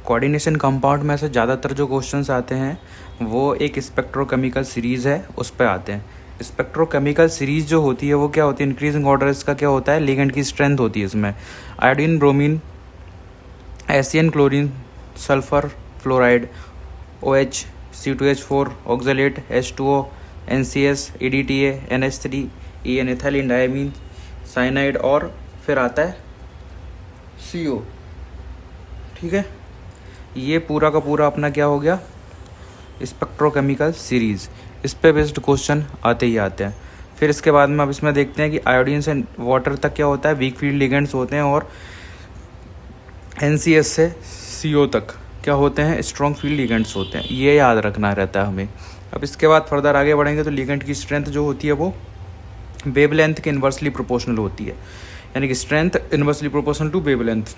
Coordination compound में से ज़्यादातर जो क्वेश्चंस आते हैं वो एक स्पेक्ट्रोकेमिकल सीरीज़ है उस पर आते हैं। स्पेक्ट्रोकेमिकल सीरीज़ जो होती है वो क्या होती है, इंक्रीजिंग ऑर्डर इसका क्या होता है, लिगेंड की स्ट्रेंथ होती है इसमें। Iodine, bromine, Asian, chlorine, sulphur, fluoride, OH, C2H4, oxalate, H2O, NCS, EDTA, NH3, EN, ethylene diamine, cyanide और फिर आता है CO। ठीक है, ये पूरा का पूरा अपना क्या हो गया, स्पेक्ट्रोकेमिकल सीरीज़। इस पे बेस्ड क्वेश्चन आते ही आते हैं। फिर इसके बाद में अब इसमें देखते हैं कि आयोडीन से वाटर तक क्या होता है, वीक फील्ड लिगेंड्स होते हैं, और NCS से CO तक क्या होते हैं, स्ट्रॉन्ग फील्ड लिगेंड्स होते हैं। ये याद रखना रहता है हमें। अब इसके बाद फर्दर आगे बढ़ेंगे तो लिगेंड की स्ट्रेंथ जो होती है वो वेवलेंथ के इन्वर्सली प्रोपोर्शनल होती है, यानी कि strength inversely proportional to wavelength.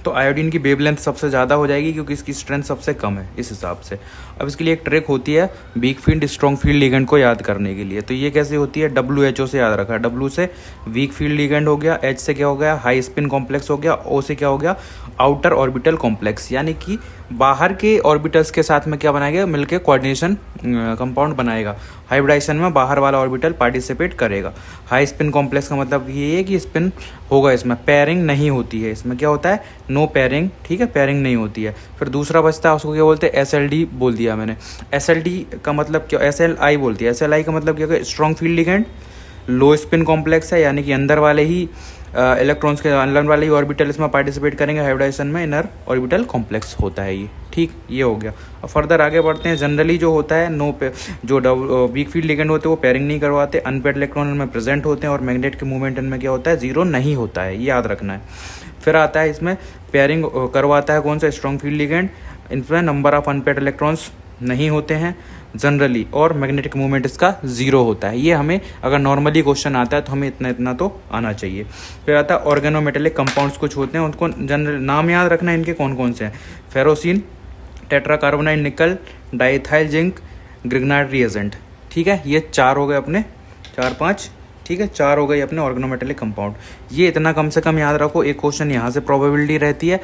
तो आयोडीन की वेवलेंथ सबसे ज़्यादा हो जाएगी क्योंकि इसकी स्ट्रेंथ सबसे कम है इस हिसाब से। अब इसके लिए एक ट्रिक होती है weak field strong field ligand को याद करने के लिए। तो ये कैसे होती है, WHO से याद रखा। W से वीक फील्ड लिगेंड हो गया, H से क्या हो गया, हाई स्पिन कॉम्प्लेक्स हो गया, O से क्या हो गया, आउटर ऑर्बिटल कॉम्प्लेक्स, यानी कि बाहर के ऑर्बिटल्स के साथ में क्या बनाएगा, मिलकर कोऑर्डिनेशन कंपाउंड बनाएगा। हाइब्रिडाइजेशन में बाहर वाला ऑर्बिटल पार्टिसिपेट करेगा। हाई स्पिन कॉम्प्लेक्स का मतलब ये है कि स्पिन होगा, इसमें पेयरिंग नहीं होती है, इसमें क्या होता है, नो पेयरिंग। ठीक है, पेयरिंग नहीं होती है। फिर दूसरा बचता है, उसको क्या बोलते हैं, SLD बोल दिया मैंने। SLD का मतलब क्या, SLI बोलती है। SLI का मतलब क्या, स्ट्रॉन्ग फील्ड लिगेंड, लो स्पिन कॉम्प्लेक्स है, यानी कि अंदर वाले ही इलेक्ट्रॉन्स के अंदर वाले ही ऑर्बिटल इसमें पार्टिसिपेट करेंगे। हाइब्रिडाइजेशन में इनर ऑर्बिटल कॉम्प्लेक्स होता है ये। ठीक, ये हो गया। और फर्दर आगे बढ़ते हैं। जनरली जो होता है नो पे, जो वीक फील्ड लिगेंड होते हैं वो पेयरिंग नहीं करवाते, अनपेयर्ड इलेक्ट्रॉन इनमें प्रेजेंट होते हैं, और मैग्नेट के मूवमेंट इनमें क्या होता है, जीरो नहीं होता है, ये याद रखना है। फिर आता है इसमें पेयरिंग करवाता है कौन सा, स्ट्रॉन्ग फील्ड लिगेंड। इनमें नंबर ऑफ अनपेयर्ड इलेक्ट्रॉन्स नहीं होते हैं जनरली, और मैग्नेटिक मूवमेंट इसका जीरो होता है। ये हमें अगर नॉर्मली क्वेश्चन आता है तो हमें इतना इतना तो आना चाहिए। फिर आता है ऑर्गेनोमेटेलिक कंपाउंड्स कुछ होते हैं, उनको जनरल नाम याद रखना है इनके कौन कौन से हैं। फेरोसिन, टेट्राकार्बोनाइड निकल, डाइथाइल जिंक, ग्रिग्नाइड रिएजेंट। ठीक है, ये 4 हो गए अपने, 4-5। ठीक है, 4 हो गई अपने ऑर्गेनोमेटेलिक कंपाउंड। ये इतना कम से कम याद रखो, एक क्वेश्चन यहाँ से प्रोबेबिलिटी रहती है।